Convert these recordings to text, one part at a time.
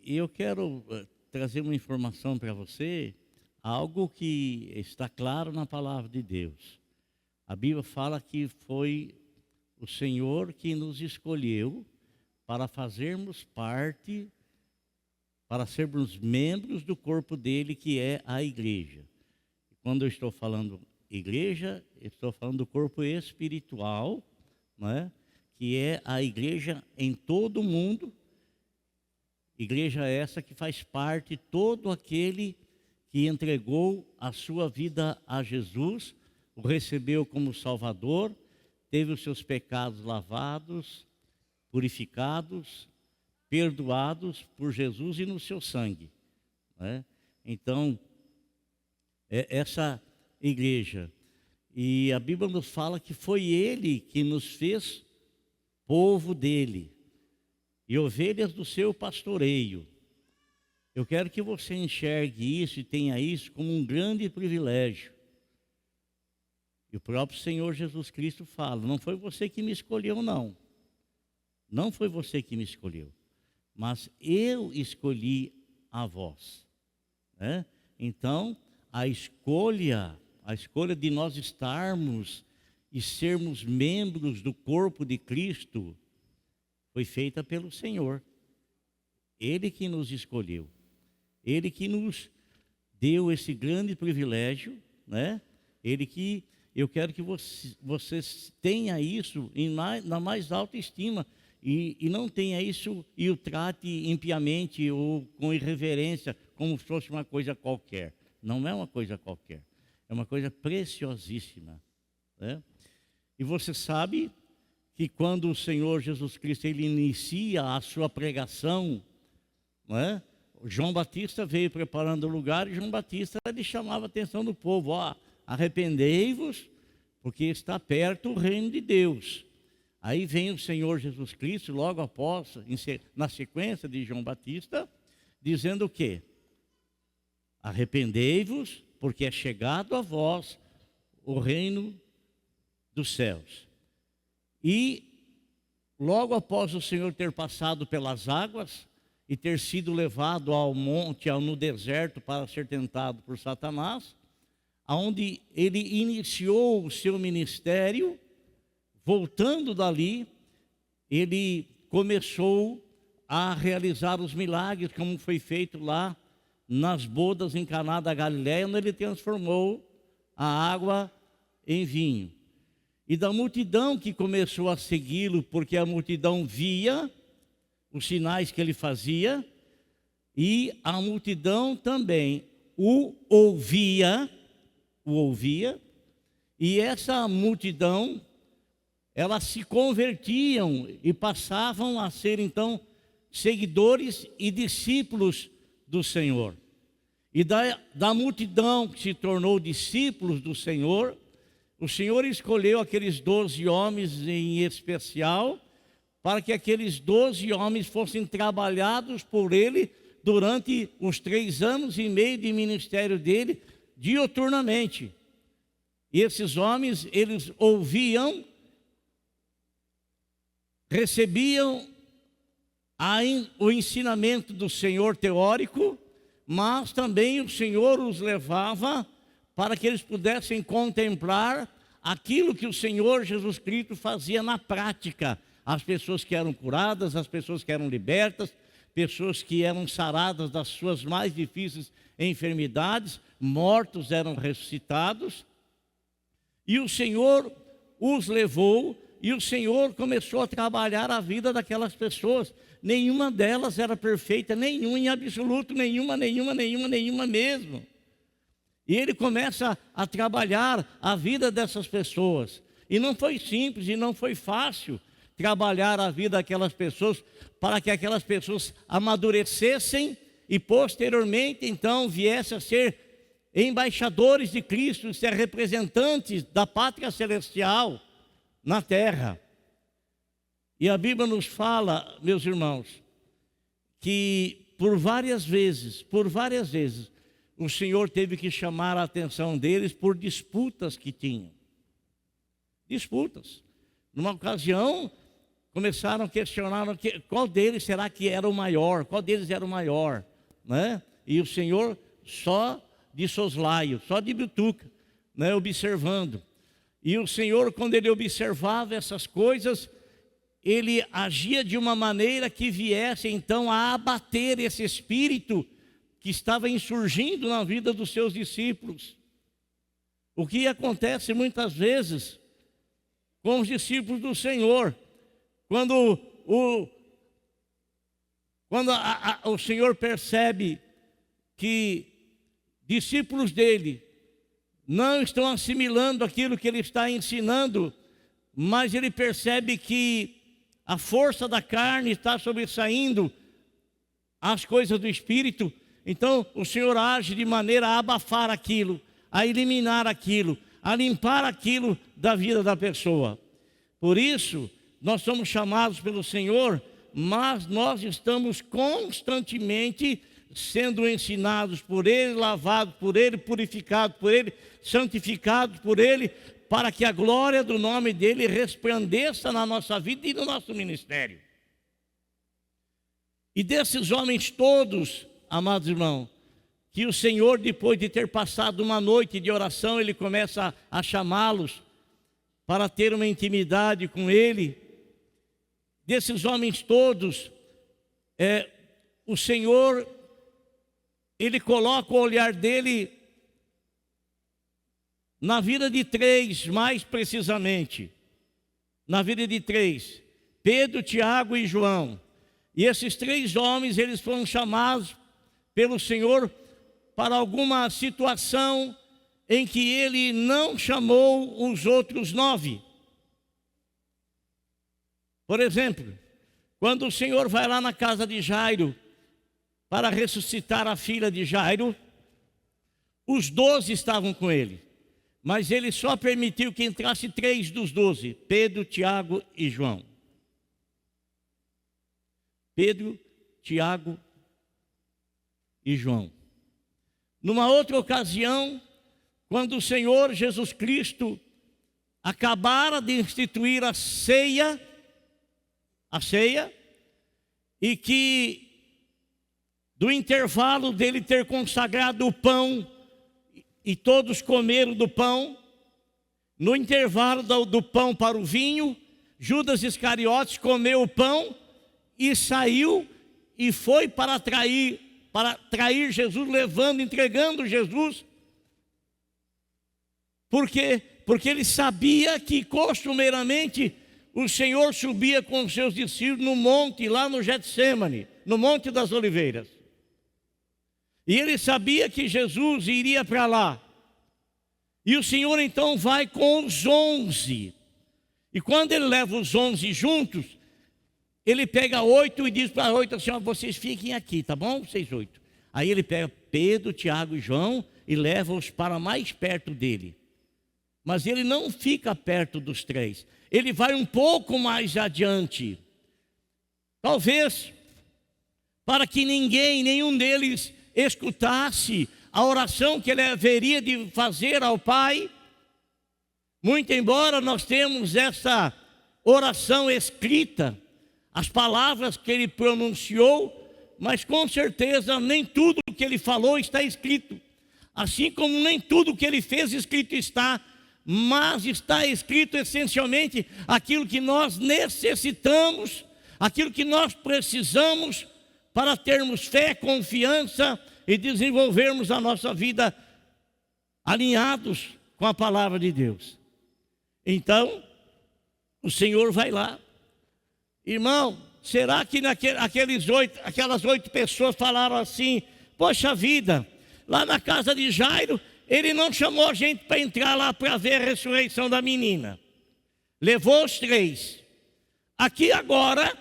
E eu quero trazer uma informação para você, algo que está claro na palavra de Deus. A Bíblia fala que foi o Senhor que nos escolheu para fazermos parte, para sermos membros do corpo dele, que é a igreja. Quando eu estou falando igreja, eu estou falando do corpo espiritual, não é? Que é a igreja em todo o mundo. Igreja essa que faz parte todo aquele que entregou a sua vida a Jesus, o recebeu como Salvador, teve os seus pecados lavados, purificados, perdoados por Jesus e no seu sangue, né? Então, essa igreja, e a Bíblia nos fala que foi Ele que nos fez povo dele e ovelhas do seu pastoreio. Eu quero que você enxergue isso e tenha isso como um grande privilégio. E o próprio Senhor Jesus Cristo fala: não foi você que me escolheu, não. Não foi você que me escolheu, mas eu escolhi a vós, né? Então, a escolha de nós estarmos e sermos membros do corpo de Cristo foi feita pelo Senhor. Ele que nos escolheu, Ele que nos deu esse grande privilégio, né? Ele que, eu quero que vocês tenham isso na mais alta estima, e não tenha isso e o trate impiamente ou com irreverência, como se fosse uma coisa qualquer. Não é uma coisa qualquer, é uma coisa preciosíssima, né? E você sabe que quando o Senhor Jesus Cristo ele inicia a sua pregação, não é? João Batista veio preparando o lugar, e João Batista ele chamava a atenção do povo: ó, arrependei-vos, porque está perto o reino de Deus. Aí vem o Senhor Jesus Cristo, logo após, na sequência de João Batista, dizendo o quê? Arrependei-vos, porque é chegado a vós o reino dos céus. E logo após o Senhor ter passado pelas águas e ter sido levado ao monte, no deserto, para ser tentado por Satanás, aonde ele iniciou o seu ministério, voltando dali, ele começou a realizar os milagres, como foi feito lá nas bodas em Caná da Galileia, onde ele transformou a água em vinho. E da multidão que começou a segui-lo, porque a multidão via os sinais que ele fazia, e a multidão também o ouvia, e essa multidão, elas se convertiam e passavam a ser então seguidores e discípulos do Senhor. E da multidão que se tornou discípulos do Senhor, o Senhor escolheu aqueles 12 homens em especial, para que aqueles 12 homens fossem trabalhados por ele durante os 3 anos e meio de ministério dele, diuturnamente. E esses homens, eles ouviam, recebiam o ensinamento do Senhor teórico, mas também o Senhor os levava para que eles pudessem contemplar aquilo que o Senhor Jesus Cristo fazia na prática. As pessoas que eram curadas, as pessoas que eram libertas, pessoas que eram saradas das suas mais difíceis enfermidades, mortos eram ressuscitados, e o Senhor os levou, e o Senhor começou a trabalhar a vida daquelas pessoas. Nenhuma delas era perfeita, nenhuma em absoluto, nenhuma mesmo. E ele começa a trabalhar a vida dessas pessoas. E não foi simples e não foi fácil trabalhar a vida daquelas pessoas, para que aquelas pessoas amadurecessem e posteriormente então viessem a ser embaixadores de Cristo, ser representantes da pátria celestial na terra. E a Bíblia nos fala, meus irmãos, que por várias vezes, o Senhor teve que chamar a atenção deles por disputas que tinham. Disputas. Numa ocasião, começaram a questionar qual deles será que era o maior, qual deles era o maior, né? E o Senhor só de soslaio, só de bituca, né? Observando. E o Senhor, quando ele observava essas coisas, ele agia de uma maneira que viesse então a abater esse espírito que estava insurgindo na vida dos seus discípulos. O que acontece muitas vezes com os discípulos do Senhor, quando o Senhor percebe que discípulos dele não estão assimilando aquilo que ele está ensinando, mas ele percebe que a força da carne está sobressaindo as coisas do Espírito, então o Senhor age de maneira a abafar aquilo, a eliminar aquilo, a limpar aquilo da vida da pessoa. Por isso, nós somos chamados pelo Senhor, mas nós estamos constantemente sendo ensinados por Ele, lavados por Ele, purificados por Ele, santificados por Ele, para que a glória do nome dEle resplandeça na nossa vida e no nosso ministério. E desses homens todos, amados irmãos, que o Senhor, depois de ter passado uma noite de oração, Ele começa a chamá-los para ter uma intimidade com Ele. Desses homens todos, o Senhor, Ele coloca o olhar dEle na vida de três, mais precisamente, na vida de três, Pedro, Tiago e João. E esses três homens, eles foram chamados pelo Senhor para alguma situação em que Ele não chamou os outros 9. Por exemplo, quando o Senhor vai lá na casa de Jairo para ressuscitar a filha de Jairo, os 12 estavam com ele, mas ele só permitiu que entrasse 3 dos 12, Pedro, Tiago e João. Pedro, Tiago e João. Numa outra ocasião, quando o Senhor Jesus Cristo acabara de instituir a ceia, e que do intervalo dele ter consagrado o pão, e todos comeram do pão, no intervalo do pão para o vinho, Judas Iscariotes comeu o pão e saiu e foi para trair Jesus, entregando Jesus. Por quê? Porque ele sabia que costumeiramente o Senhor subia com os seus discípulos no monte, lá no Getsêmani, no Monte das Oliveiras. E ele sabia que Jesus iria para lá. E o Senhor então vai com os 11. E quando ele leva os 11 juntos, ele pega 8 e diz para 8 assim: ó, vocês fiquem aqui, tá bom? Vocês 8. Aí ele pega Pedro, Tiago e João e leva-os para mais perto dele. Mas ele não fica perto dos 3. Ele vai um pouco mais adiante. Talvez para que nenhum deles escutasse a oração que ele haveria de fazer ao Pai. Muito embora nós temos essa oração escrita, as palavras que ele pronunciou, mas com certeza nem tudo que ele falou está escrito. Assim como nem tudo que ele fez escrito está, mas está escrito essencialmente aquilo que nós necessitamos, aquilo que nós precisamos para termos fé, confiança e desenvolvermos a nossa vida alinhados com a palavra de Deus. Então, o Senhor vai lá. Irmão, será que aquelas 8 pessoas falaram assim: poxa vida, lá na casa de Jairo, ele não chamou a gente para entrar lá para ver a ressurreição da menina. Levou os 3. Aqui agora,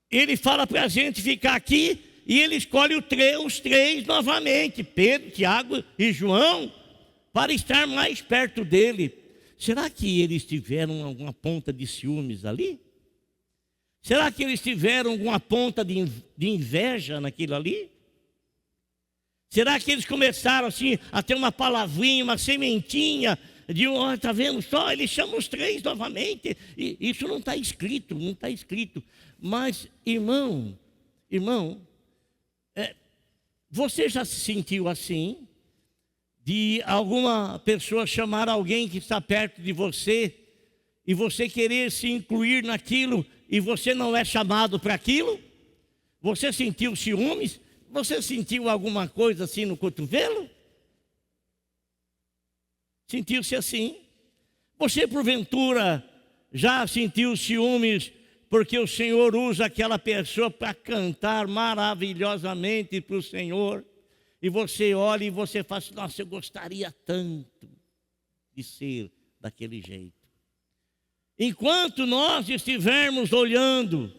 ele fala para a gente ficar aqui e ele escolhe os 3 novamente, Pedro, Tiago e João, para estar mais perto dele. Será que eles tiveram alguma ponta de ciúmes ali? Será que eles tiveram alguma ponta de inveja naquilo ali? Será que eles começaram assim a ter uma palavrinha, uma sementinha Está vendo só? Ele chama os 3 novamente. E isso não está escrito, não está escrito. Mas, irmão, você já se sentiu assim? De alguma pessoa chamar alguém que está perto de você e você querer se incluir naquilo e você não é chamado para aquilo? Você sentiu ciúmes? Você sentiu alguma coisa assim no cotovelo? Sentiu-se assim? Você porventura já sentiu ciúmes porque o Senhor usa aquela pessoa para cantar maravilhosamente para o Senhor? E você olha e você fala assim, nossa, eu gostaria tanto de ser daquele jeito. Enquanto nós estivermos olhando,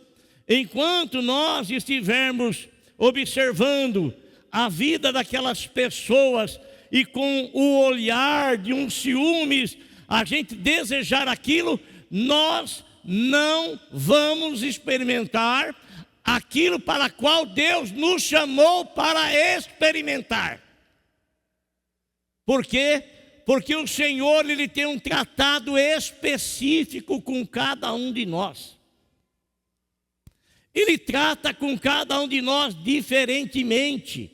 enquanto nós estivermos observando a vida daquelas pessoas e com o olhar de um ciúmes, a gente desejar aquilo, nós não vamos experimentar aquilo para qual Deus nos chamou para experimentar. Por quê? Porque o Senhor, Ele tem um tratado específico com cada um de nós. Ele trata com cada um de nós diferentemente.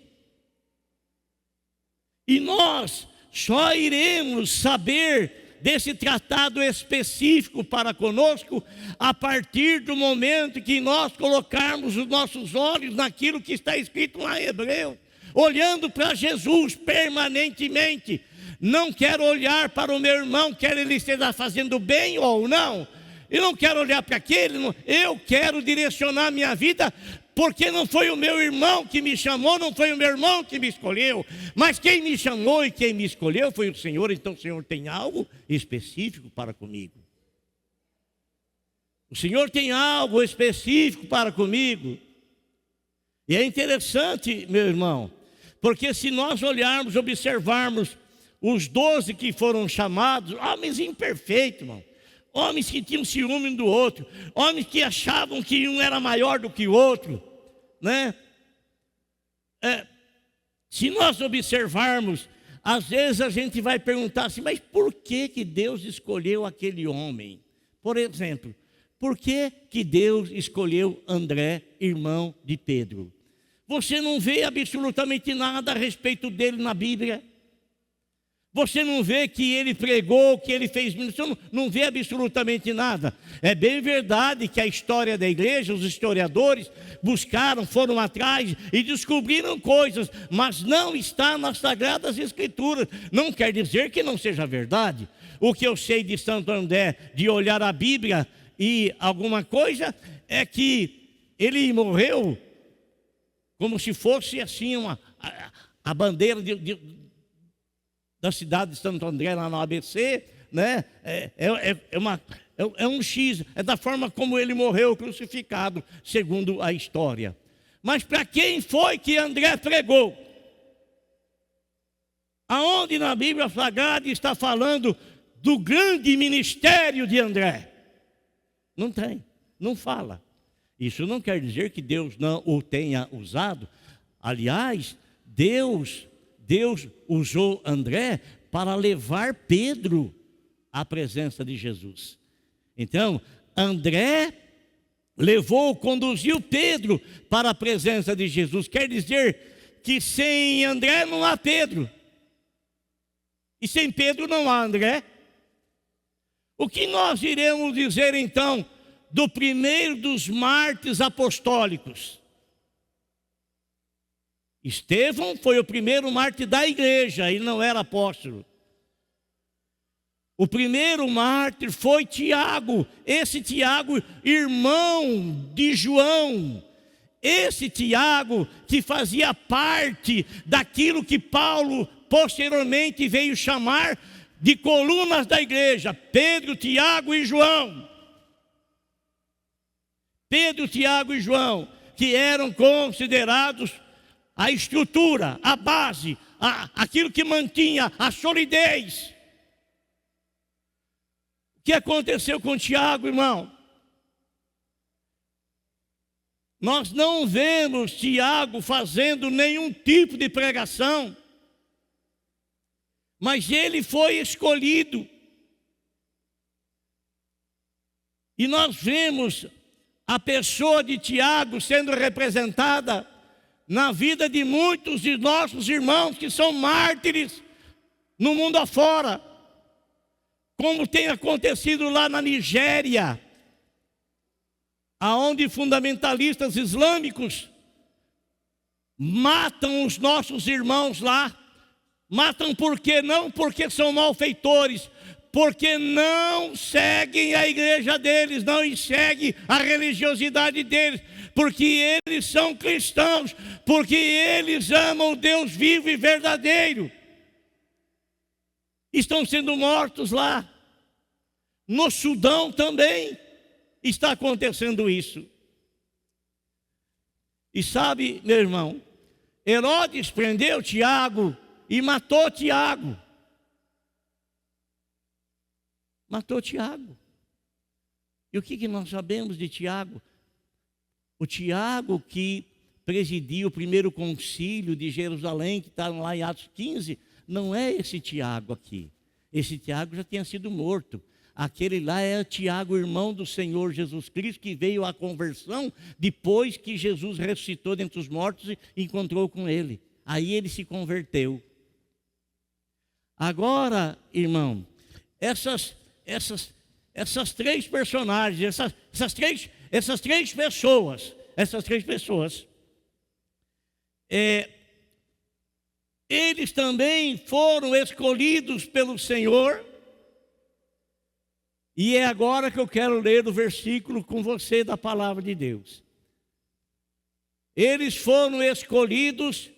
E nós só iremos saber desse tratado específico para conosco a partir do momento que nós colocarmos os nossos olhos naquilo que está escrito lá em Hebreus, olhando para Jesus permanentemente. Não quero olhar para o meu irmão, quer ele esteja fazendo bem ou não. Eu não quero olhar para aquele, eu quero direcionar minha vida, porque não foi o meu irmão que me chamou, não foi o meu irmão que me escolheu, mas quem me chamou e quem me escolheu foi o Senhor. Então o Senhor tem algo específico para comigo. O Senhor tem algo específico para comigo. E é interessante, meu irmão, porque se nós olharmos, observarmos os 12 que foram chamados, homens imperfeitos, irmão. Homens que tinham ciúme um do outro, homens que achavam que um era maior do que o outro, né? Se nós observarmos, às vezes a gente vai perguntar assim, mas por que Deus escolheu aquele homem? Por exemplo, por que Deus escolheu André, irmão de Pedro? Você não vê absolutamente nada a respeito dele na Bíblia. Você não vê que ele pregou, que ele fez ministério, não vê absolutamente nada. É bem verdade que a história da igreja, os historiadores buscaram, foram atrás e descobriram coisas, mas não está nas Sagradas Escrituras. Não quer dizer que não seja verdade. O que eu sei de Santo André, de olhar a Bíblia e alguma coisa, é que ele morreu como se fosse assim a bandeira da cidade de Santo André, lá no ABC, né? É um X, é da forma como ele morreu crucificado, segundo a história. Mas para quem foi que André pregou? Aonde na Bíblia Sagrada está falando do grande ministério de André? Não tem, não fala. Isso não quer dizer que Deus não o tenha usado. Aliás, Deus usou André para levar Pedro à presença de Jesus. Então, André conduziu Pedro para a presença de Jesus. Quer dizer que sem André não há Pedro. E sem Pedro não há André. O que nós iremos dizer então do primeiro dos mártires apostólicos? Estevão foi o primeiro mártir da igreja, ele não era apóstolo. O primeiro mártir foi Tiago, esse Tiago, irmão de João. Esse Tiago que fazia parte daquilo que Paulo posteriormente veio chamar de colunas da igreja, Pedro, Tiago e João. Pedro, Tiago e João, que eram considerados a estrutura, a base, aquilo que mantinha a solidez. O que aconteceu com Tiago, irmão? Nós não vemos Tiago fazendo nenhum tipo de pregação. mas ele foi escolhido. E nós vemos a pessoa de Tiago sendo representada na vida de muitos de nossos irmãos que são mártires no mundo afora, como tem acontecido lá na Nigéria, aonde fundamentalistas islâmicos matam os nossos irmãos lá. Matam por quê? Não porque são malfeitores, porque não seguem a igreja deles, não seguem a religiosidade deles, porque eles são cristãos, porque eles amam o Deus vivo e verdadeiro. Estão sendo mortos lá. No Sudão também está acontecendo isso. E sabe, meu irmão, Herodes prendeu Tiago e matou Tiago. Matou Tiago. E o que nós sabemos de Tiago? O Tiago que presidiu o primeiro concílio de Jerusalém, que está lá em Atos 15, não é esse Tiago aqui. Esse Tiago já tinha sido morto. Aquele lá é Tiago, irmão do Senhor Jesus Cristo, que veio à conversão depois que Jesus ressuscitou dentre os mortos e encontrou com ele. Aí ele se converteu. Agora, irmão, essas três personagens, essas três pessoas, eles também foram escolhidos pelo Senhor. E é agora que eu quero ler o versículo com você da palavra de Deus. Eles foram escolhidos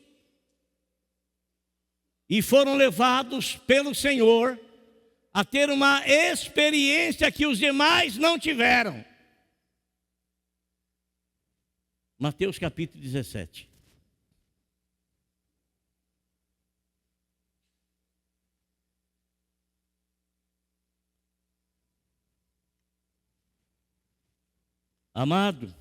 e foram levados pelo Senhor a ter uma experiência que os demais não tiveram. Mateus capítulo 17. Amado,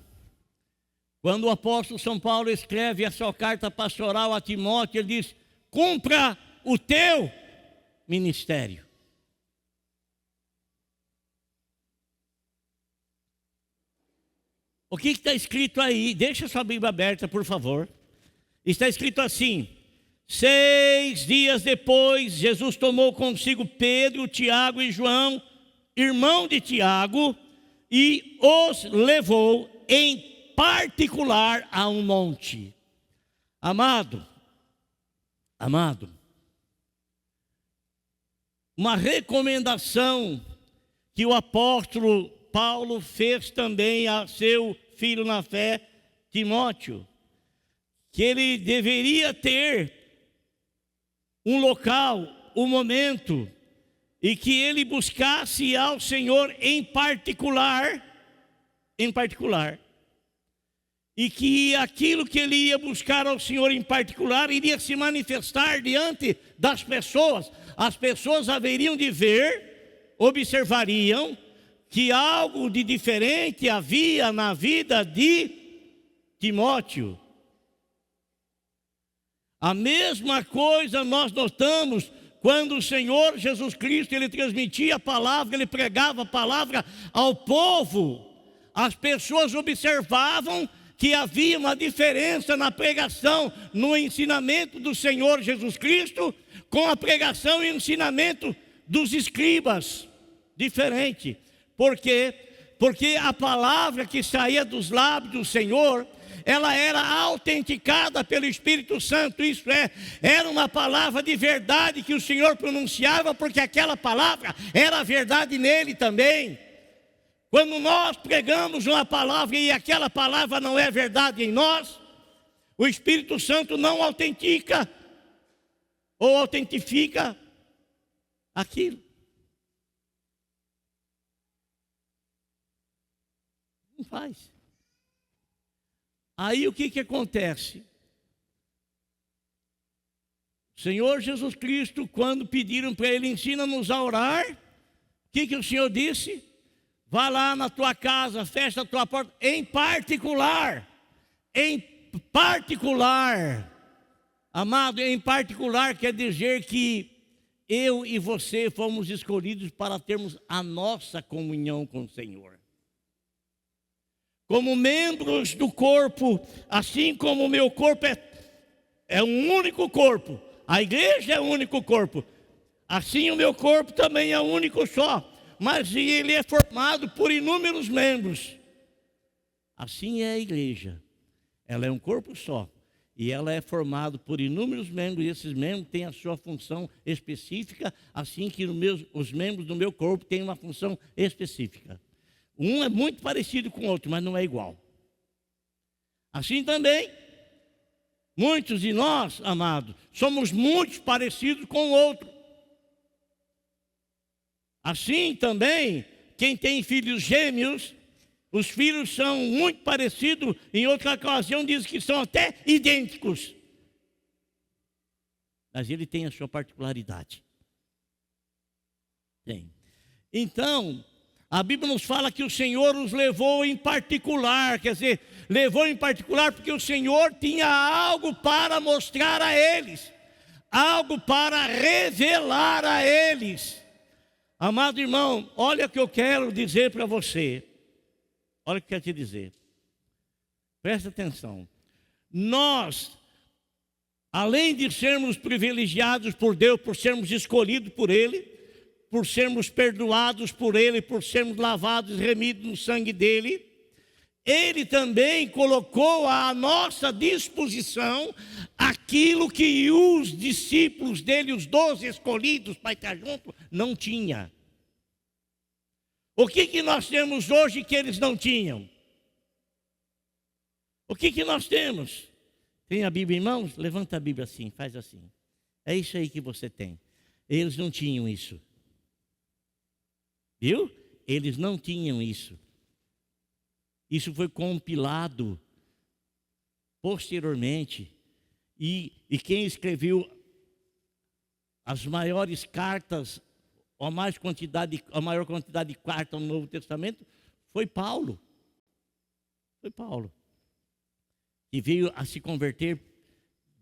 quando o apóstolo São Paulo escreve a sua carta pastoral a Timóteo, ele diz: cumpra o teu ministério. O que está escrito aí? Deixa sua Bíblia aberta, por favor. Está escrito assim: 6 dias depois, Jesus tomou consigo Pedro, Tiago e João, irmão de Tiago, e os levou em particular a um monte. Amado, uma recomendação que o apóstolo Paulo fez também a seu filho na fé, Timóteo, que ele deveria ter um local, um momento, e que ele buscasse ao Senhor em particular, e que aquilo que ele ia buscar ao Senhor em particular iria se manifestar diante das pessoas. As pessoas haveriam de ver, observariam que algo de diferente havia na vida de Timóteo. A mesma coisa nós notamos quando o Senhor Jesus Cristo, ele transmitia a palavra, ele pregava a palavra ao povo. As pessoas observavam que havia uma diferença na pregação, no ensinamento do Senhor Jesus Cristo, com a pregação e ensinamento dos escribas. Diferente. Por quê? Porque a palavra que saía dos lábios do Senhor, ela era autenticada pelo Espírito Santo, isso é, era uma palavra de verdade que o Senhor pronunciava, porque aquela palavra era verdade nele também. Quando nós pregamos uma palavra e aquela palavra não é verdade em nós, o Espírito Santo não autentica ou autentifica aquilo. Não faz. Aí o que acontece? O Senhor Jesus Cristo, quando pediram para ele, ensina-nos a orar, o que o Senhor disse? Vá lá na tua casa, fecha a tua porta, em particular, amado, em particular quer dizer que eu e você fomos escolhidos para termos a nossa comunhão com o Senhor. Como membros do corpo, assim como o meu corpo é um único corpo, a igreja é um único corpo, assim o meu corpo também é um único só, mas ele é formado por inúmeros membros. Assim é a igreja, ela é um corpo só, e ela é formada por inúmeros membros, e esses membros têm a sua função específica, assim que os membros do meu corpo têm uma função específica. Um é muito parecido com o outro, mas não é igual. Assim também, muitos de nós, amados, somos muito parecidos com o outro. Assim também, quem tem filhos gêmeos, os filhos são muito parecidos, em outra ocasião diz que são até idênticos. Mas ele tem a sua particularidade. Tem. Então, a Bíblia nos fala que o Senhor os levou em particular, quer dizer, levou em particular porque o Senhor tinha algo para mostrar a eles, algo para revelar a eles. Amado irmão, olha o que eu quero dizer para você, olha o que eu quero te dizer, presta atenção. Nós, além de sermos privilegiados por Deus, por sermos escolhidos por Ele, por sermos perdoados por Ele, por sermos lavados e remidos no sangue dEle, Ele também colocou à nossa disposição aquilo que os discípulos dEle, os 12 escolhidos para estar junto, não tinham. O que nós temos hoje que eles não tinham? O que nós temos? Tem a Bíblia em mãos? Levanta a Bíblia assim, faz assim. É isso aí que você tem. Eles não tinham isso. Viu? Eles não tinham isso. Isso foi compilado posteriormente. E quem escreveu as maiores cartas, a maior quantidade de cartas no Novo Testamento, foi Paulo. Foi Paulo. E veio a se converter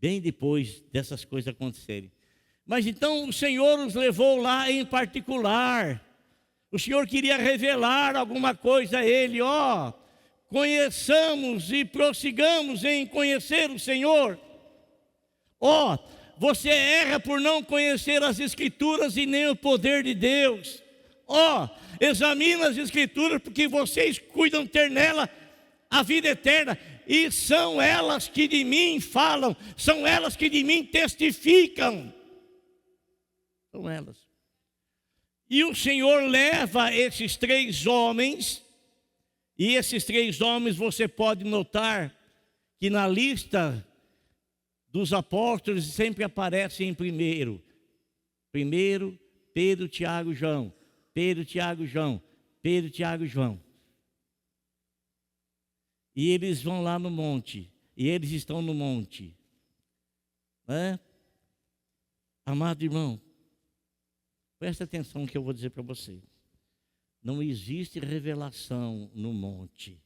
bem depois dessas coisas acontecerem. Mas então o Senhor os levou lá em particular. O Senhor queria revelar alguma coisa a ele, conheçamos e prossigamos em conhecer o Senhor. Você erra por não conhecer as Escrituras e nem o poder de Deus. Examina as Escrituras, porque vocês cuidam de ter nela a vida eterna, e são elas que de mim falam, são elas que de mim testificam. São elas. E o Senhor leva esses 3 homens, e esses 3 homens você pode notar que na lista dos apóstolos sempre aparecem em primeiro. Primeiro, Pedro, Tiago, João. Pedro, Tiago, João. Pedro, Tiago, João. E eles vão lá no monte. E eles estão no monte. Amado irmão, presta atenção no que eu vou dizer para você. Não existe revelação no monte.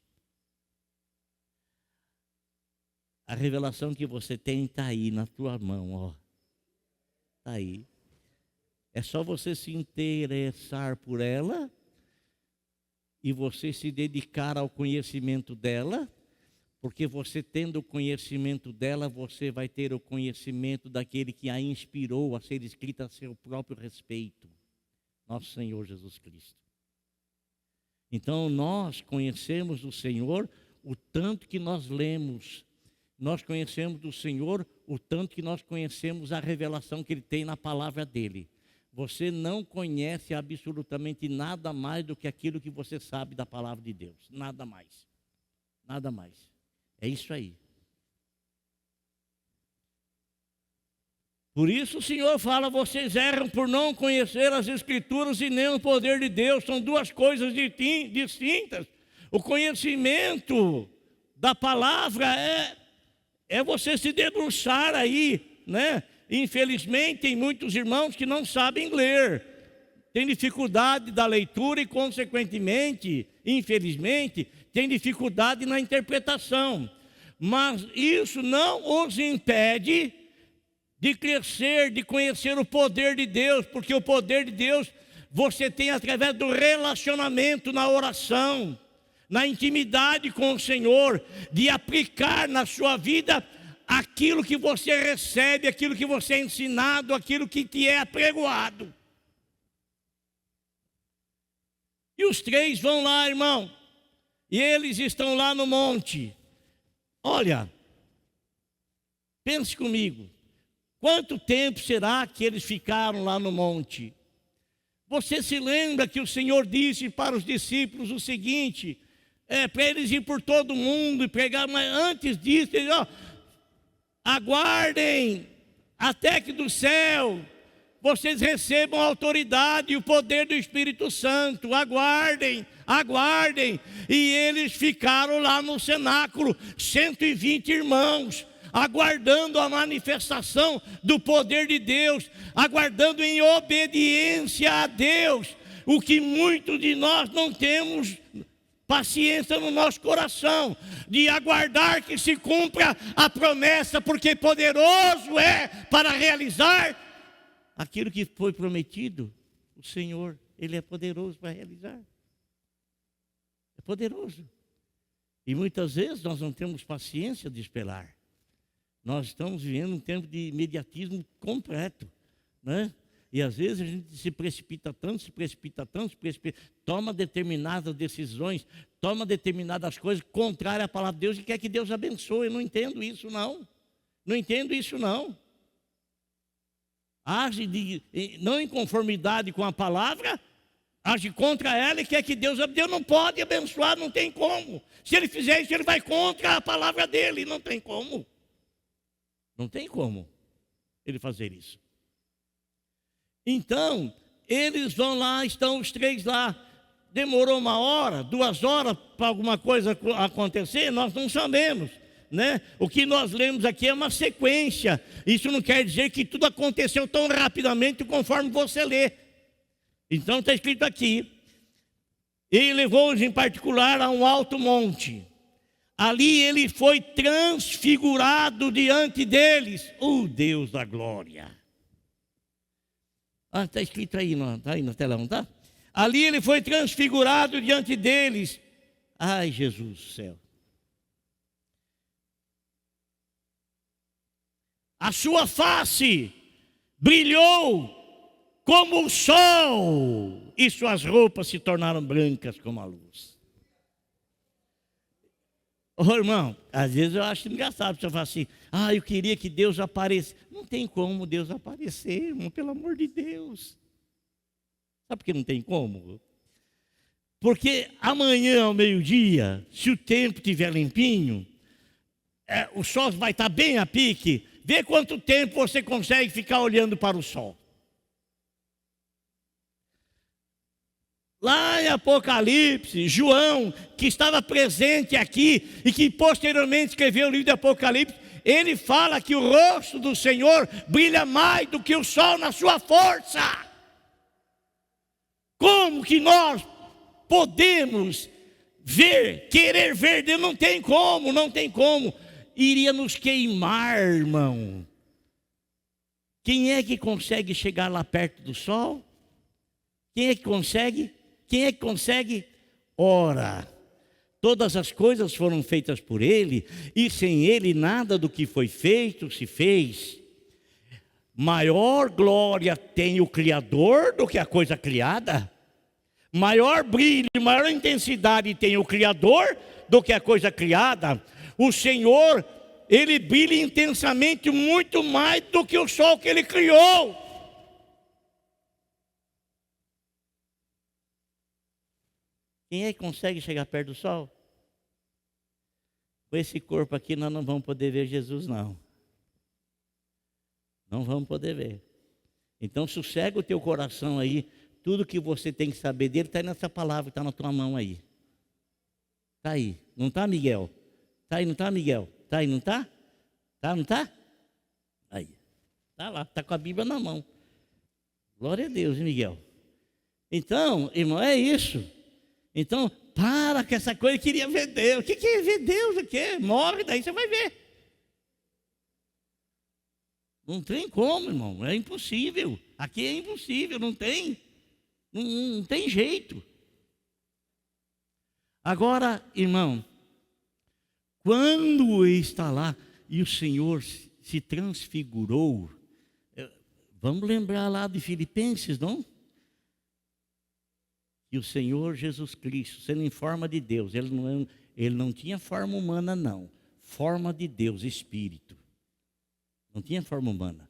A revelação que você tem está aí na tua mão, Está aí. É só você se interessar por ela e você se dedicar ao conhecimento dela, porque você tendo o conhecimento dela, você vai ter o conhecimento daquele que a inspirou a ser escrita a seu próprio respeito, nosso Senhor Jesus Cristo. Então nós conhecemos o Senhor o tanto que nós lemos, nós conhecemos do Senhor o tanto que nós conhecemos a revelação que Ele tem na palavra dEle. Você não conhece absolutamente nada mais do que aquilo que você sabe da palavra de Deus. Nada mais. Nada mais. É isso aí. Por isso o Senhor fala, vocês erram por não conhecer as Escrituras e nem o poder de Deus. São 2 coisas distintas. O conhecimento da palavra é você se debruçar aí, né? Infelizmente, tem muitos irmãos que não sabem ler, têm dificuldade da leitura e, consequentemente, infelizmente, têm dificuldade na interpretação. Mas isso não os impede de crescer, de conhecer o poder de Deus, porque o poder de Deus você tem através do relacionamento na oração, na intimidade com o Senhor, de aplicar na sua vida aquilo que você recebe, aquilo que você é ensinado, aquilo que te é apregoado. E os três vão lá, irmão, e eles estão lá no monte. Olha, pense comigo, quanto tempo será que eles ficaram lá no monte? Você se lembra que o Senhor disse para os discípulos o seguinte, para eles ir por todo mundo e pregar, mas antes disso, ele disse, aguardem até que do céu vocês recebam a autoridade e o poder do Espírito Santo, aguardem, aguardem. E eles ficaram lá no cenáculo, 120 irmãos, aguardando a manifestação do poder de Deus, aguardando em obediência a Deus, o que muitos de nós não temos paciência no nosso coração, de aguardar que se cumpra a promessa, porque poderoso é para realizar aquilo que foi prometido. O Senhor, Ele é poderoso para realizar, é poderoso, e muitas vezes nós não temos paciência de esperar. Nós estamos vivendo um tempo de imediatismo completo, né? E às vezes a gente se precipita tanto, toma determinadas decisões, toma determinadas coisas contrárias à palavra de Deus e quer que Deus abençoe. Eu não entendo isso, não. Não entendo isso, não. Age não em conformidade com a palavra, age contra ela e quer que Deus não pode abençoar, não tem como. Se ele fizer isso, ele vai contra a palavra dele, não tem como. Não tem como ele fazer isso. Então, eles vão lá, estão os três lá. Demorou 1 hora, 2 horas para alguma coisa acontecer? Nós não sabemos, né? O que nós lemos aqui é uma sequência. Isso não quer dizer que tudo aconteceu tão rapidamente conforme você lê. Então está escrito aqui, ele levou-os em particular a um alto monte. Ali ele foi transfigurado diante deles, o Deus da glória. Está escrito aí, está aí no telão, tá? Ali ele foi transfigurado diante deles. Ai, Jesus do céu. A sua face brilhou como o sol, e suas roupas se tornaram brancas como a luz. Ô irmão, às vezes eu acho engraçado você falar assim, eu queria que Deus aparecesse. Não tem como Deus aparecer, irmão, pelo amor de Deus. Sabe por que não tem como? Porque amanhã ao meio-dia, se o tempo estiver limpinho, o sol vai estar bem a pique. Vê quanto tempo você consegue ficar olhando para o sol. Lá em Apocalipse, João, que estava presente aqui e que posteriormente escreveu o livro de Apocalipse, ele fala que o rosto do Senhor brilha mais do que o sol na sua força. Como que nós podemos ver, querer ver Deus? Não tem como, não tem como. Iria nos queimar, irmão. Quem é que consegue chegar lá perto do sol? Quem é que consegue? Quem é que consegue? Ora, todas as coisas foram feitas por Ele, e sem Ele nada do que foi feito se fez. Maior glória tem o Criador do que a coisa criada. Maior brilho, maior intensidade tem o Criador do que a coisa criada. O Senhor, Ele brilha intensamente muito mais do que o sol que Ele criou. Quem é que consegue chegar perto do sol? Com esse corpo aqui nós não vamos poder ver Jesus, não. Não vamos poder ver. Então sossega o teu coração aí. Tudo que você tem que saber dele está nessa palavra, está na tua mão aí. Está aí. Não está, Miguel? Está aí, não está, Miguel? Está aí, não está? Está, não está? Aí. Está lá, está com a Bíblia na mão. Glória a Deus, Miguel. Então, irmão, é isso. Então, para com essa coisa, eu queria ver Deus. O que é ver Deus? O que? Morre, daí você vai ver. Não tem como, irmão. É impossível. Aqui é impossível, não tem. Não tem jeito. Agora, irmão, quando está lá e o Senhor se transfigurou, vamos lembrar lá de Filipenses, não? E o Senhor Jesus Cristo, sendo em forma de Deus, ele não tinha forma humana, não. Forma de Deus, Espírito. Não tinha forma humana.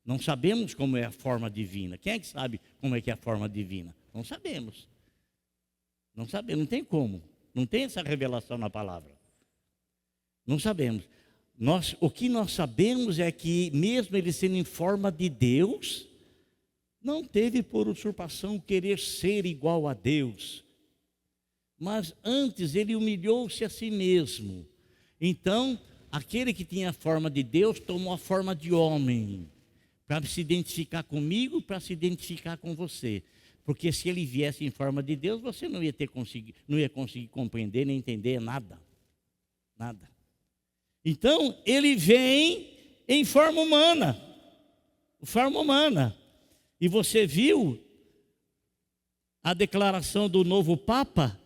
Não sabemos como é a forma divina. Quem é que sabe como é que é a forma divina? Não sabemos. Não sabemos, não tem como. Não tem essa revelação na palavra. Não sabemos. O que nós sabemos é que, mesmo ele sendo em forma de Deus, não teve por usurpação querer ser igual a Deus. Mas antes ele humilhou-se a si mesmo. Então, aquele que tinha a forma de Deus tomou a forma de homem, para se identificar comigo, para se identificar com você. Porque se ele viesse em forma de Deus, você não ia conseguir compreender nem entender nada. Nada. Então, ele vem em forma humana. Forma humana. E você viu a declaração do novo Papa?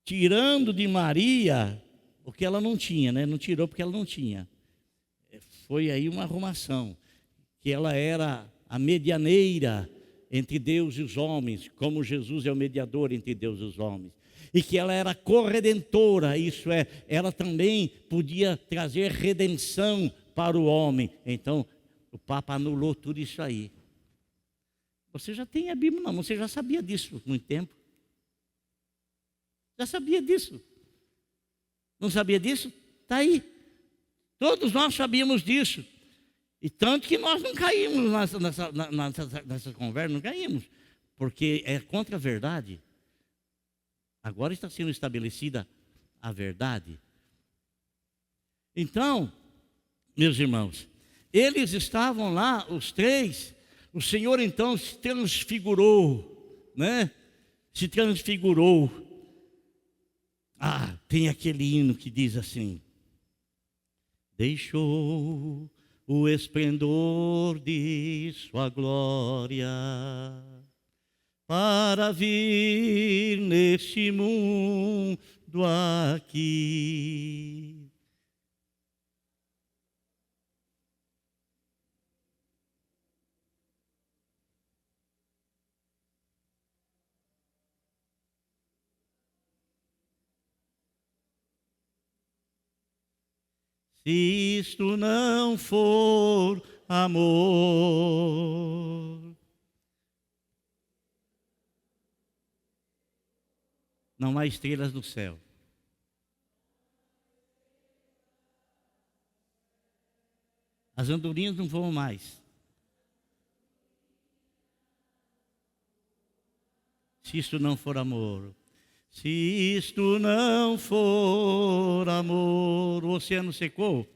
Tirando de Maria o que ela não tinha, né? Não tirou porque ela não tinha. Foi aí uma arrumação. Que ela era a medianeira entre Deus e os homens, como Jesus é o mediador entre Deus e os homens. E que ela era corredentora, isso é, ela também podia trazer redenção para o homem. Então, o Papa anulou tudo isso aí. Você já tem a Bíblia, não, você já sabia disso há muito tempo. Já sabia disso. Não sabia disso? Está aí. Todos nós sabíamos disso. E tanto que nós não caímos nessa conversa, não caímos. Porque é contra a verdade. Agora está sendo estabelecida a verdade. Então, meus irmãos, eles estavam lá, os três. O Senhor então se transfigurou, né? Se transfigurou. Tem aquele hino que diz assim: deixou o esplendor de sua glória para vir neste mundo aqui. Se isto não for amor, não há estrelas no céu. As andorinhas não voam mais. Se isto não for amor. Se isto não for amor, o oceano secou.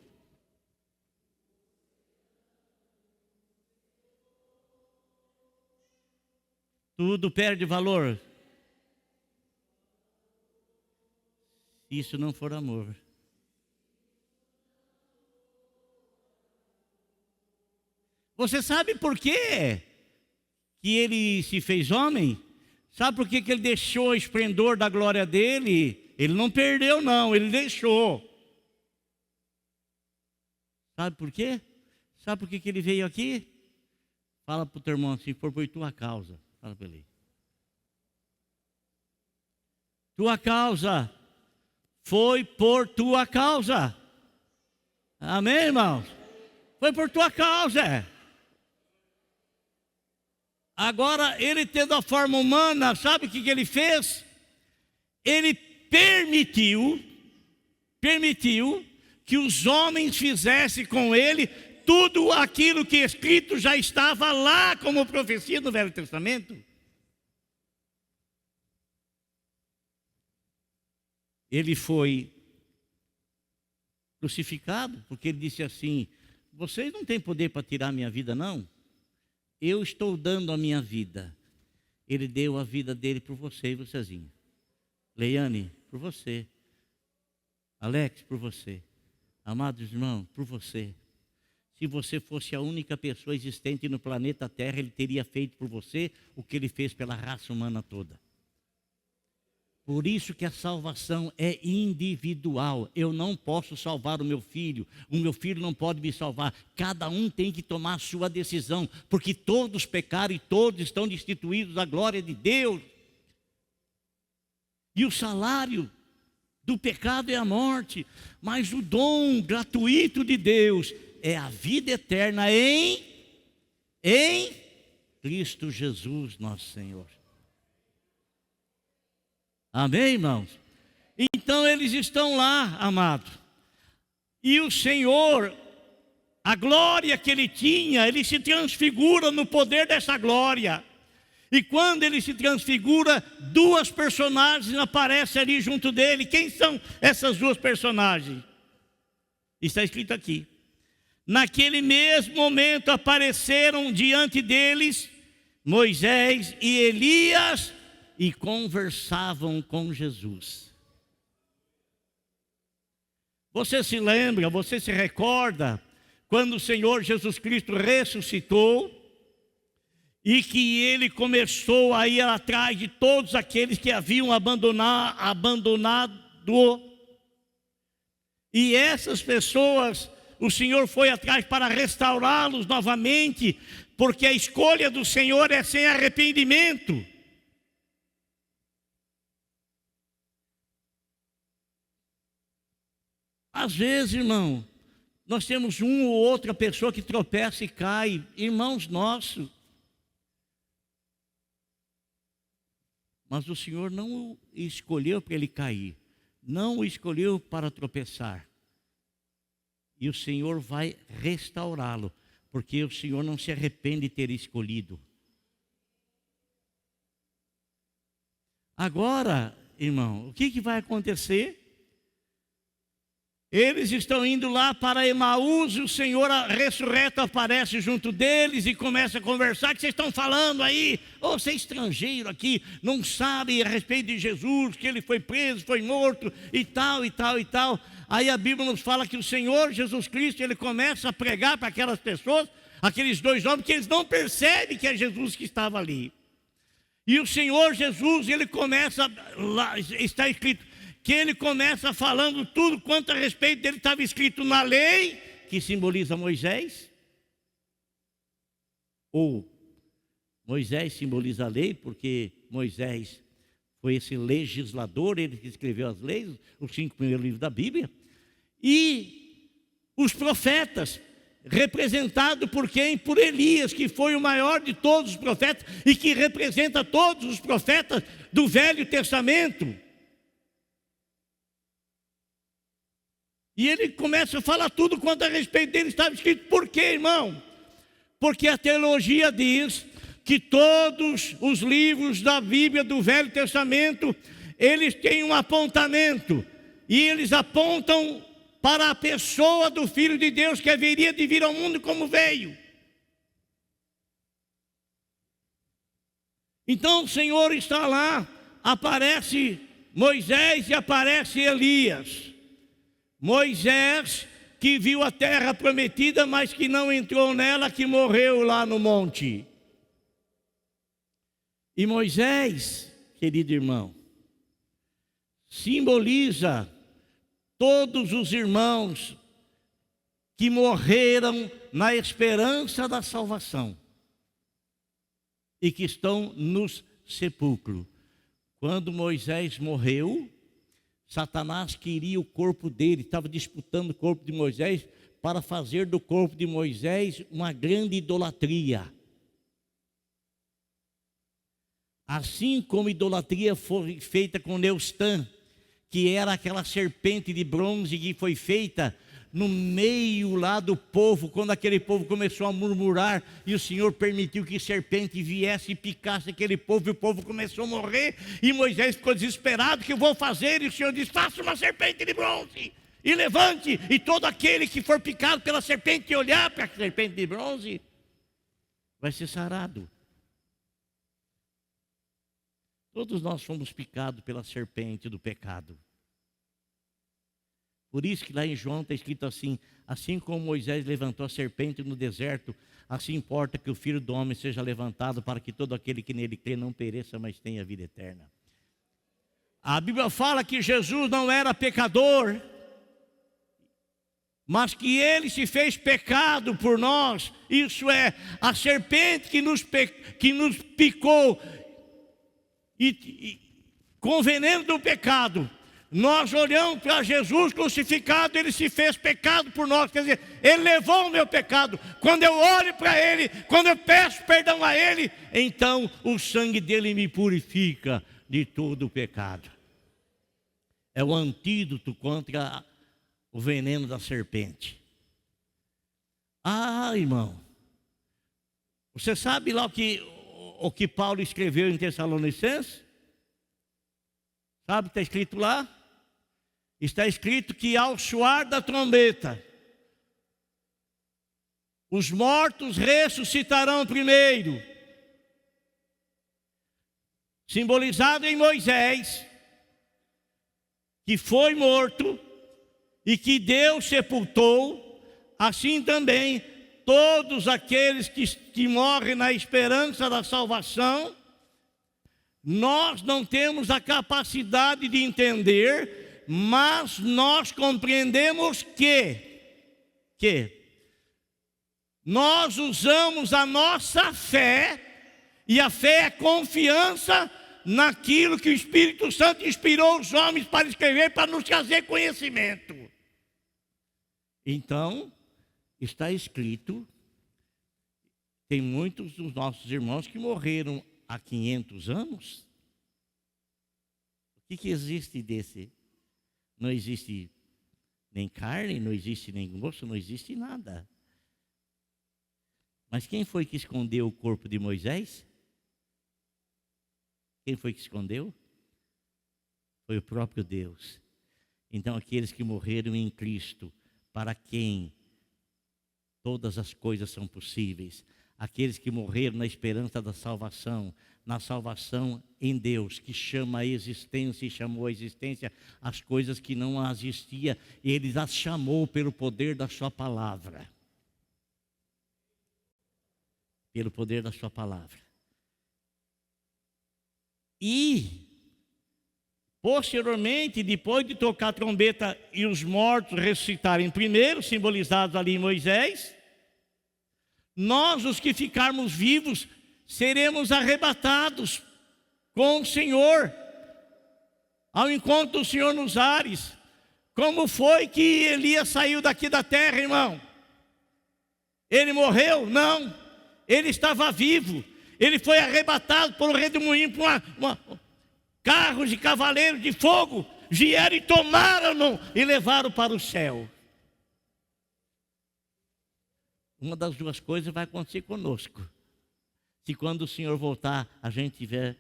Tudo perde valor. Se isso não for amor. Você sabe por quê que ele se fez homem? Sabe por que ele deixou o esplendor da glória dele? Ele não perdeu, não, ele deixou. Sabe por quê? Sabe por que ele veio aqui? Fala para o teu irmão assim: foi por tua causa. Fala para ele. Tua causa. Foi por tua causa. Amém, irmãos? Foi por tua causa. Agora, ele tendo a forma humana, sabe o que ele fez? Ele permitiu que os homens fizessem com ele tudo aquilo que escrito já estava lá como profecia do Velho Testamento. Ele foi crucificado, porque ele disse assim: vocês não têm poder para tirar minha vida, não? Eu estou dando a minha vida. Ele deu a vida dele por você e vocêzinho. Leiane, por você. Alex, por você. Amados irmãos, por você. Se você fosse a única pessoa existente no planeta Terra, Ele teria feito por você o que Ele fez pela raça humana toda. Por isso que a salvação é individual. Eu não posso salvar o meu filho não pode me salvar. Cada um tem que tomar a sua decisão, porque todos pecaram e todos estão destituídos da glória de Deus. E o salário do pecado é a morte, mas o dom gratuito de Deus é a vida eterna em Cristo Jesus, nosso Senhor. Amém, irmãos? Então eles estão lá, amado. E o Senhor, a glória que Ele tinha, Ele se transfigura no poder dessa glória. E quando Ele se transfigura, duas personagens aparecem ali junto dele. Quem são essas duas personagens? Está escrito aqui. Naquele mesmo momento apareceram diante deles Moisés e Elias e conversavam com Jesus. Você se lembra, você se recorda quando o Senhor Jesus Cristo ressuscitou e que Ele começou a ir atrás de todos aqueles que haviam abandonado. E essas pessoas, o Senhor foi atrás para restaurá-los novamente, porque a escolha do Senhor é sem arrependimento. Às vezes, irmão, nós temos uma ou outra pessoa que tropeça e cai, irmãos nossos. Mas o Senhor não o escolheu para ele cair, não o escolheu para tropeçar. E o Senhor vai restaurá-lo, porque o Senhor não se arrepende de ter escolhido. Agora, irmão, o que vai acontecer? Eles estão indo lá para Emaús e o Senhor ressurreto aparece junto deles e começa a conversar. O que vocês estão falando aí? Oh, você é estrangeiro aqui, não sabe a respeito de Jesus, que Ele foi preso, foi morto e tal, e tal, e tal. Aí a Bíblia nos fala que o Senhor Jesus Cristo, Ele começa a pregar para aquelas pessoas, aqueles dois homens, que eles não percebem que é Jesus que estava ali. E o Senhor Jesus, Ele começa, lá está escrito, que Ele começa falando tudo quanto a respeito dele estava escrito na lei, que simboliza Moisés. Ou Moisés simboliza a lei, porque Moisés foi esse legislador, ele que escreveu as leis, os 5 primeiros livros da Bíblia. E os profetas, representado por quem? Por Elias, que foi o maior de todos os profetas e que representa todos os profetas do Velho Testamento. E ele começa a falar tudo quanto a respeito dele estava escrito. Por quê, irmão? Porque a teologia diz que todos os livros da Bíblia do Velho Testamento, eles têm um apontamento. E eles apontam para a pessoa do Filho de Deus que haveria de vir ao mundo como veio. Então o Senhor está lá, aparece Moisés e aparece Elias. Moisés, que viu a terra prometida, mas que não entrou nela, que morreu lá no monte. E Moisés, querido irmão, simboliza todos os irmãos que morreram na esperança da salvação e que estão nos sepulcros. Quando Moisés morreu, Satanás queria o corpo dele, estava disputando o corpo de Moisés para fazer do corpo de Moisés uma grande idolatria. Assim como a idolatria foi feita com Neustã, que era aquela serpente de bronze que foi feita no meio lá do povo, quando aquele povo começou a murmurar, e o Senhor permitiu que serpente viesse e picasse aquele povo, e o povo começou a morrer, e Moisés ficou desesperado, o que eu vou fazer? E o Senhor disse, faça uma serpente de bronze, e levante, e todo aquele que for picado pela serpente e olhar para a serpente de bronze, vai ser sarado. Todos nós fomos picados pela serpente do pecado. Por isso que lá em João está escrito assim: assim como Moisés levantou a serpente no deserto, assim importa que o Filho do Homem seja levantado, para que todo aquele que nele crê não pereça, mas tenha vida eterna. A Bíblia fala que Jesus não era pecador, mas que ele se fez pecado por nós. Isso é, a serpente que nos picou com o veneno do pecado, nós olhamos para Jesus crucificado, ele se fez pecado por nós, quer dizer, ele levou o meu pecado. Quando eu olho para ele, quando eu peço perdão a ele, então o sangue dele me purifica de todo o pecado. É o antídoto contra o veneno da serpente. Ah, irmão, você sabe lá o que Paulo escreveu em Tessalonicenses? Sabe, está escrito lá? Está escrito que ao soar da trombeta, os mortos ressuscitarão primeiro. Simbolizado em Moisés, que foi morto e que Deus sepultou, assim também todos aqueles que morrem na esperança da salvação. Nós não temos a capacidade de entender, mas nós compreendemos que nós usamos a nossa fé, e a fé é confiança naquilo que o Espírito Santo inspirou os homens para escrever, para nos trazer conhecimento. Então, está escrito, tem muitos dos nossos irmãos que morreram há 500 anos. O que existe desse? Não existe nem carne, não existe nem osso, não existe nada. Mas quem foi que escondeu o corpo de Moisés? Quem foi que escondeu? Foi o próprio Deus. Então aqueles que morreram em Cristo, para quem todas as coisas são possíveis, aqueles que morreram na esperança da salvação, na salvação em Deus, que chama a existência e chamou a existência as coisas que não existiam, Ele as chamou pelo poder da sua palavra. Pelo poder da sua palavra. E, posteriormente, depois de tocar a trombeta e os mortos ressuscitarem primeiro, simbolizados ali em Moisés, nós, os que ficarmos vivos, seremos arrebatados com o Senhor, ao encontro do Senhor nos ares. Como foi que Elias saiu daqui da terra, irmão? Ele morreu? Não, ele estava vivo. Ele foi arrebatado por um redemoinho, por carros de cavaleiros de fogo, vieram e tomaram-no e levaram para o céu. Uma das duas coisas vai acontecer conosco. Se quando o Senhor voltar a gente estiver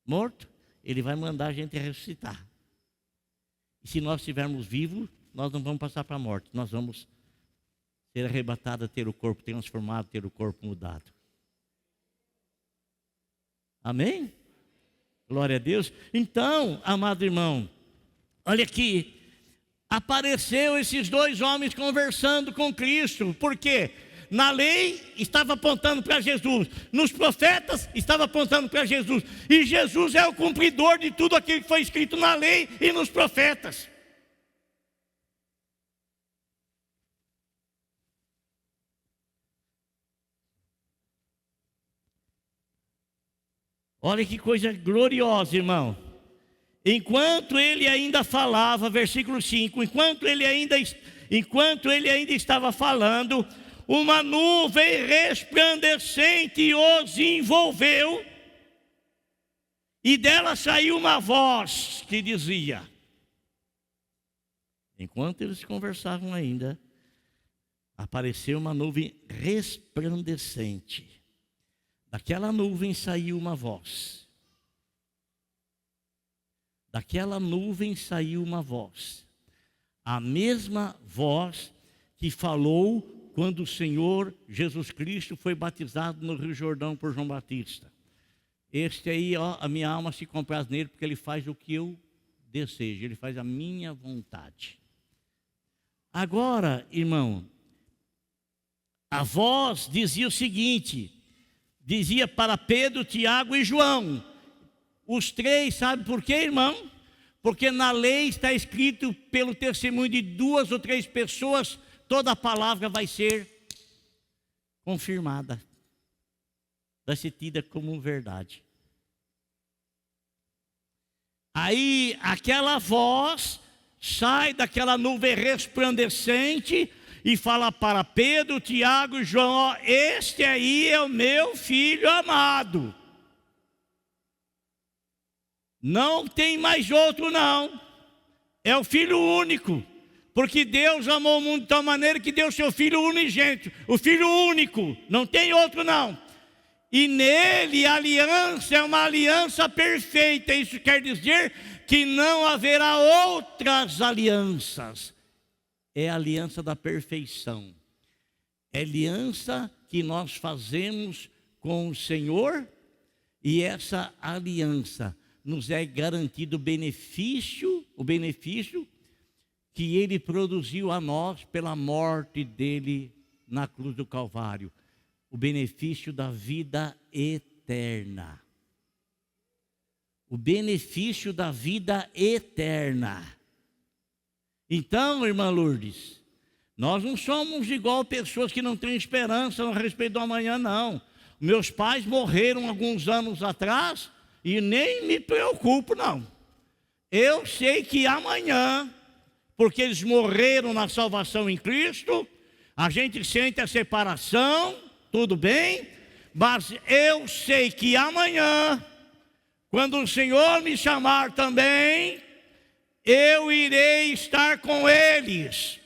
morto, Ele vai mandar a gente ressuscitar. E se nós estivermos vivos, nós não vamos passar para a morte. Nós vamos ser arrebatados, ter o corpo transformado, ter o corpo mudado. Amém? Glória a Deus. Então, amado irmão, olha aqui. Apareceu esses dois homens conversando com Cristo. Por quê? Na lei estava apontando para Jesus, nos profetas estava apontando para Jesus, e Jesus é o cumpridor de tudo aquilo que foi escrito na lei e nos profetas. Olha que coisa gloriosa, irmão. Enquanto ele ainda falava, versículo 5, enquanto ele ainda estava falando, uma nuvem resplandecente os envolveu, e dela saiu uma voz que dizia, enquanto eles conversavam ainda, apareceu uma nuvem resplandecente. Daquela nuvem saiu uma voz. Daquela nuvem saiu uma voz. A mesma voz que falou quando o Senhor Jesus Cristo foi batizado no Rio Jordão por João Batista. Este aí, ó, a minha alma se compraz nele, porque ele faz o que eu desejo, ele faz a minha vontade. Agora, irmão, a voz dizia o seguinte, dizia para Pedro, Tiago e João. Os três, sabe por quê, irmão? Porque na lei está escrito, pelo testemunho de 2 ou 3 pessoas, toda a palavra vai ser confirmada, vai ser tida como verdade. Aí aquela voz sai daquela nuvem resplandecente e fala para Pedro, Tiago e João: ó, este aí é o meu filho amado. Não tem mais outro não. É o filho único. Porque Deus amou o mundo de tal maneira que deu seu filho unigênito. O filho único. Não tem outro não. E nele a aliança é uma aliança perfeita. Isso quer dizer que não haverá outras alianças. É a aliança da perfeição. É a aliança que nós fazemos com o Senhor. E essa aliança nos é garantido o benefício que Ele produziu a nós pela morte dEle na cruz do Calvário. O benefício da vida eterna. O benefício da vida eterna. Então, irmã Lourdes, nós não somos igual pessoas que não têm esperança a respeito do amanhã, não. Meus pais morreram alguns anos atrás e nem me preocupo, não. Eu sei que amanhã, porque eles morreram na salvação em Cristo, a gente sente a separação, tudo bem, mas eu sei que amanhã, quando o Senhor me chamar também, eu irei estar com eles.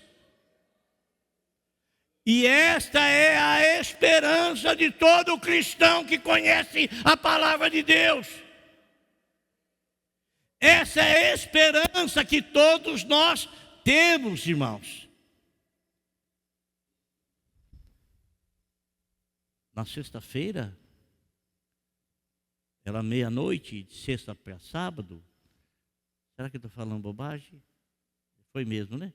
E esta é a esperança de todo cristão que conhece a palavra de Deus. Essa é a esperança que todos nós temos, irmãos. Na sexta-feira, era meia-noite, de sexta para sábado. Será que eu estou falando bobagem? Foi mesmo, né?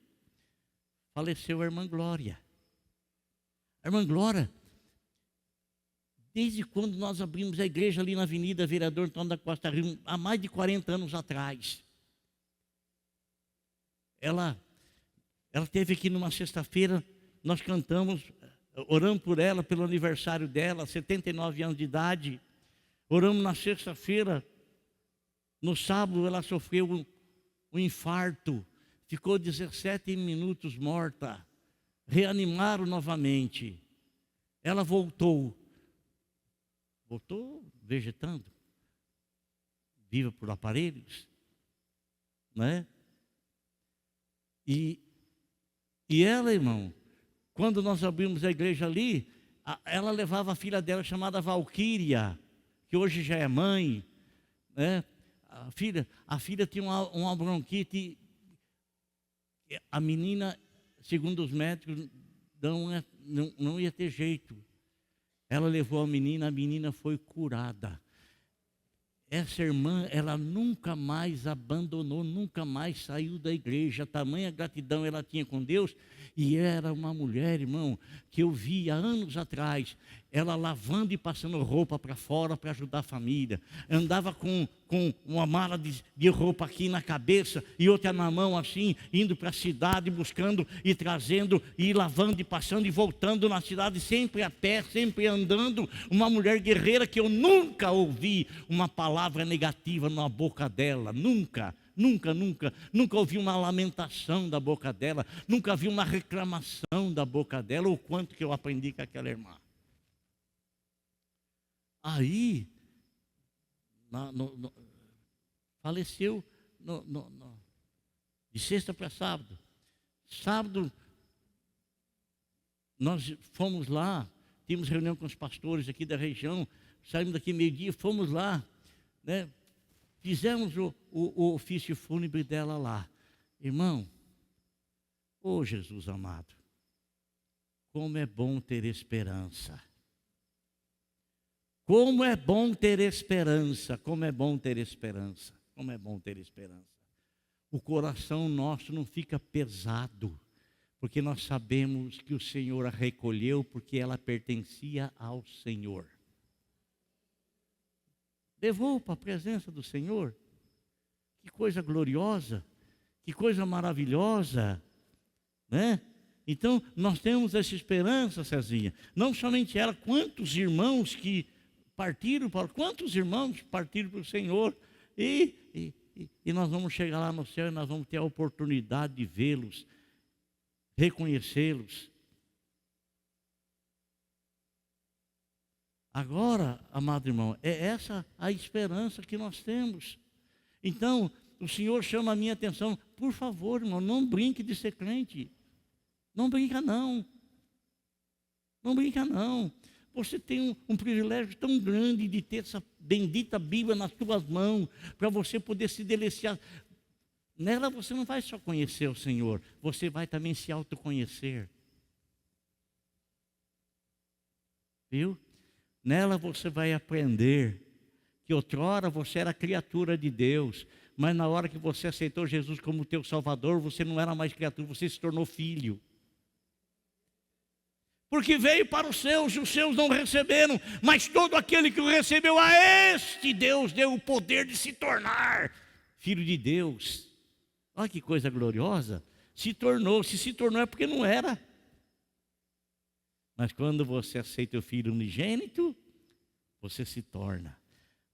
Faleceu a irmã Glória. A irmã Glória, desde quando nós abrimos a igreja ali na Avenida Vereador Antônio da Costa Rio, há mais de 40 anos atrás. Ela esteve aqui numa sexta-feira, nós cantamos, oramos por ela, pelo aniversário dela, 79 anos de idade. Oramos na sexta-feira, no sábado ela sofreu um infarto, ficou 17 minutos morta. Reanimaram novamente. Ela voltou vegetando, viva por aparelhos, né? E ela, irmão, quando nós abrimos a igreja ali, ela levava a filha dela chamada Valquíria, que hoje já é mãe, né? A filha tinha uma bronquite, a menina, segundo os médicos, não ia ter jeito. Ela levou a menina foi curada. Essa irmã, ela nunca mais abandonou, nunca mais saiu da igreja. Tamanha gratidão ela tinha com Deus. E era uma mulher, irmão, que eu vi há anos atrás, ela lavando e passando roupa para fora para ajudar a família. Andava com uma mala de roupa aqui na cabeça e outra na mão assim, indo para a cidade, buscando e trazendo, e lavando e passando e voltando na cidade, sempre a pé, sempre andando. Uma mulher guerreira que eu nunca ouvi uma palavra negativa na boca dela, nunca ouvi uma lamentação da boca dela, nunca vi uma reclamação da boca dela, o quanto que eu aprendi com aquela irmã. Aí, faleceu de sexta para sábado. Sábado, nós fomos lá, tínhamos reunião com os pastores aqui da região, saímos daqui meio-dia, fomos lá, né? Fizemos o ofício fúnebre dela lá. Irmão, ô Jesus amado, como é bom ter esperança. Como é bom ter esperança, como é bom ter esperança, como é bom ter esperança. O coração nosso não fica pesado, porque nós sabemos que o Senhor a recolheu, porque ela pertencia ao Senhor. Levou para a presença do Senhor. Que coisa gloriosa, que coisa maravilhosa, né? Então, nós temos essa esperança, Cezinha. Não somente ela, quantos irmãos partiram para o Senhor. E nós vamos chegar lá no céu e nós vamos ter a oportunidade de vê-los, reconhecê-los. Agora, amado irmão, é essa a esperança que nós temos. Então, o Senhor chama a minha atenção, por favor, irmão, não brinque de ser crente. Não brinca não. Não brinca não. Você tem um privilégio tão grande de ter essa bendita Bíblia nas tuas mãos, para você poder se deliciar. Nela você não vai só conhecer o Senhor, você vai também se autoconhecer. Viu? Nela você vai aprender que outrora você era criatura de Deus, mas na hora que você aceitou Jesus como teu Salvador, você não era mais criatura, você se tornou filho. Porque veio para os seus e os seus não receberam, mas todo aquele que o recebeu, a este Deus deu o poder de se tornar filho de Deus. Olha que coisa gloriosa. Se tornou é porque não era. Mas quando você aceita o Filho unigênito, você se torna.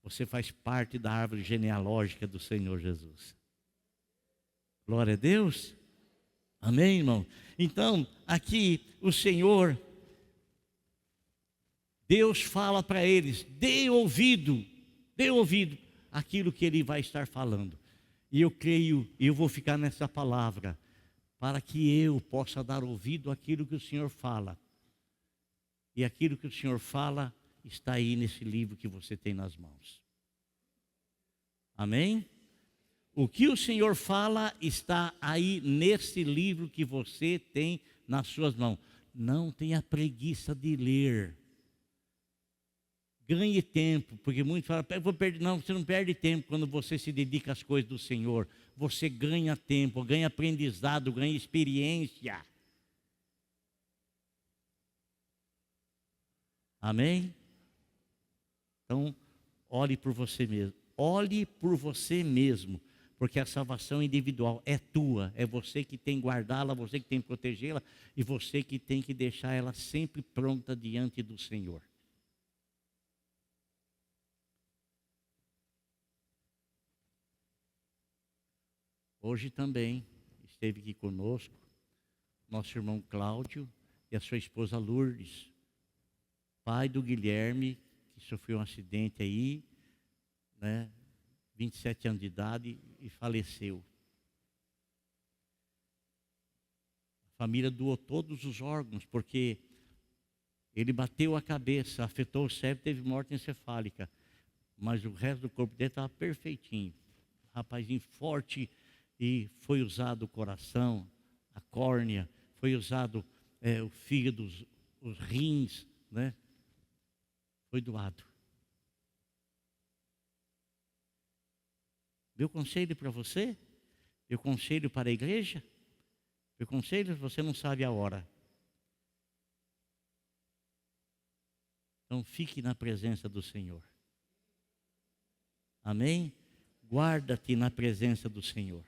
Você faz parte da árvore genealógica do Senhor Jesus. Glória a Deus. Amém, irmão? Então, aqui o Senhor, Deus fala para eles, dê ouvido àquilo que Ele vai estar falando. E eu creio, eu vou ficar nessa palavra, para que eu possa dar ouvido àquilo que o Senhor fala. E aquilo que o Senhor fala está aí nesse livro que você tem nas mãos. Amém? O que o Senhor fala está aí nesse livro que você tem nas suas mãos. Não tenha preguiça de ler. Ganhe tempo, porque muitos falam, eu vou perder. Não, você não perde tempo quando você se dedica às coisas do Senhor. Você ganha tempo, ganha aprendizado, ganha experiência. Amém? Então, olhe por você mesmo. Olhe por você mesmo, porque a salvação individual é tua. É você que tem que guardá-la, você que tem que protegê-la e você que tem que deixar ela sempre pronta diante do Senhor. Hoje também esteve aqui conosco nosso irmão Cláudio e a sua esposa Lourdes, pai do Guilherme, que sofreu um acidente aí, né, 27 anos de idade e faleceu. A família doou todos os órgãos, porque ele bateu a cabeça, afetou o cérebro, teve morte encefálica, mas o resto do corpo dele estava perfeitinho. Rapazinho forte, e foi usado o coração, a córnea, foi usado o fígado, os rins, né? Foi doado. Meu conselho para você, meu conselho para a igreja, meu conselho, você não sabe a hora. Então fique na presença do Senhor. Amém? Guarda-te na presença do Senhor.